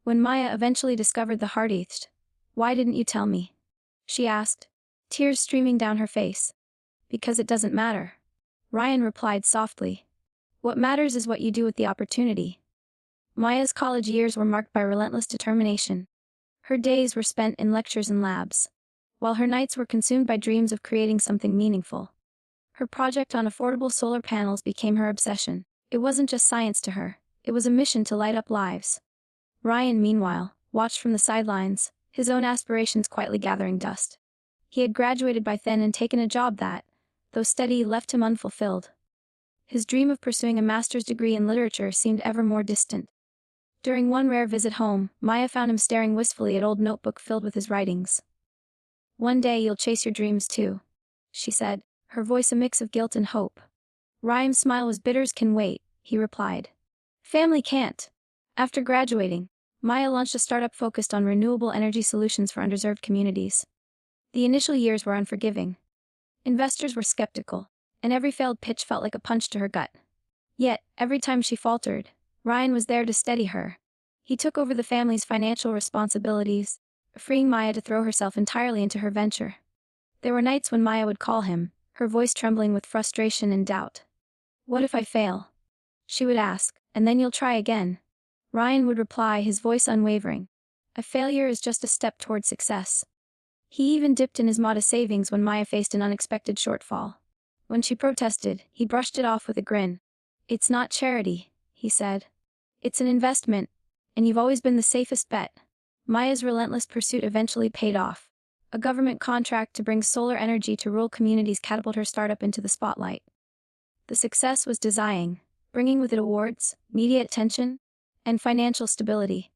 When Maya eventually discovered the heartache, "Why didn't you tell me?" she asked, tears streaming down her face. "Because it doesn't matter," Ryan replied softly. "What matters is what you do with the opportunity." Maya's college years were marked by relentless determination. Her days were spent in lectures and labs, while her nights were consumed by dreams of creating something meaningful. Her project on affordable solar panels became her obsession. It wasn't just science to her, it was a mission to light up lives. Ryan, meanwhile, watched from the sidelines, his own aspirations quietly gathering dust. He had graduated by then and taken a job that, though steady, left him unfulfilled. His dream of pursuing a master's degree in literature seemed ever more distant. During one rare visit home, Maya found him staring wistfully at old notebook filled with his writings. "One day you'll chase your dreams too," she said, her voice a mix of guilt and hope. Ryan's smile was bitter as can wait, he replied. "Family can't." After graduating, Maya launched a startup focused on renewable energy solutions for underserved communities. The initial years were unforgiving. Investors were skeptical, and every failed pitch felt like a punch to her gut. Yet, every time she faltered, Ryan was there to steady her. He took over the family's financial responsibilities, freeing Maya to throw herself entirely into her venture. There were nights when Maya would call him, her voice trembling with frustration and doubt. "What if I fail?" she would ask, "and then you'll try again." Ryan would reply, his voice unwavering. "A failure is just a step toward success." He even dipped in his modest savings when Maya faced an unexpected shortfall. When she protested, he brushed it off with a grin. "It's not charity," he said. "It's an investment, and you've always been the safest bet." Maya's relentless pursuit eventually paid off. A government contract to bring solar energy to rural communities catapulted her startup into the spotlight. The success was dizzying, bringing with it awards, media attention, and financial stability.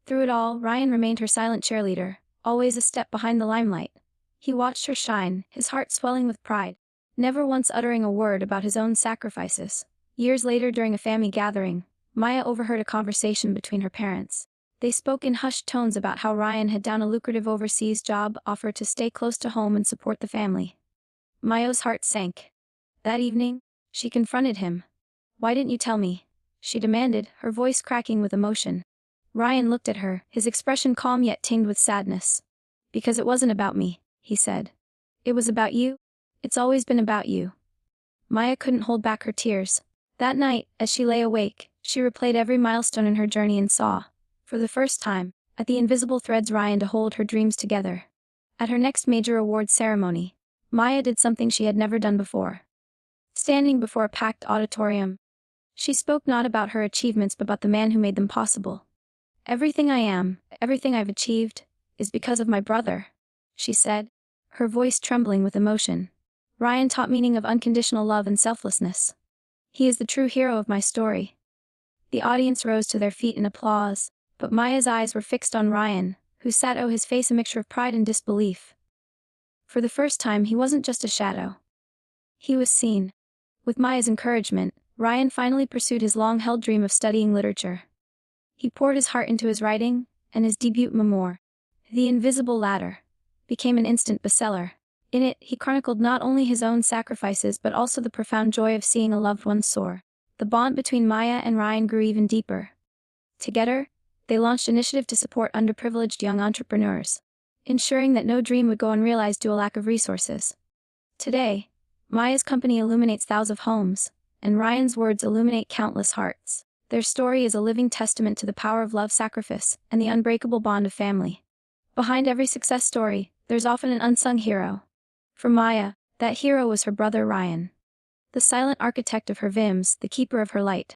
Through it all, Ryan remained her silent cheerleader, always a step behind the limelight. He watched her shine, his heart swelling with pride, never once uttering a word about his own sacrifices. Years later, during a family gathering, Maya overheard a conversation between her parents. They spoke in hushed tones about how Ryan had done a lucrative overseas job offer to stay close to home and support the family. Maya's heart sank. That evening, she confronted him. "Why didn't you tell me?" she demanded, her voice cracking with emotion. Ryan looked at her, his expression calm yet tinged with sadness. "Because it wasn't about me," he said. "It was about you. It's always been about you." Maya couldn't hold back her tears. That night, as she lay awake, she replayed every milestone in her journey and saw, for the first time, at the invisible threads Ryan to hold her dreams together. At her next major awards ceremony, Maya did something she had never done before. Standing before a packed auditorium, she spoke not about her achievements but about the man who made them possible. "Everything I am, everything I've achieved, is because of my brother," she said, her voice trembling with emotion. "Ryan taught meaning of unconditional love and selflessness. He is the true hero of my story." The audience rose to their feet in applause, but Maya's eyes were fixed on Ryan, who sat his face a mixture of pride and disbelief. For the first time, he wasn't just a shadow. He was seen. With Maya's encouragement, Ryan finally pursued his long-held dream of studying literature. He poured his heart into his writing, and his debut memoir, The Invisible Ladder, became an instant bestseller. In it, he chronicled not only his own sacrifices but also the profound joy of seeing a loved one soar. The bond between Maya and Ryan grew even deeper. Together, they launched an initiative to support underprivileged young entrepreneurs, ensuring that no dream would go unrealized due to a lack of resources. Today, Maya's company illuminates thousands of homes, and Ryan's words illuminate countless hearts. Their story is a living testament to the power of love, sacrifice, and the unbreakable bond of family. Behind every success story, there's often an unsung hero. For Maya, that hero was her brother Ryan. The silent architect of her dreams, the keeper of her light.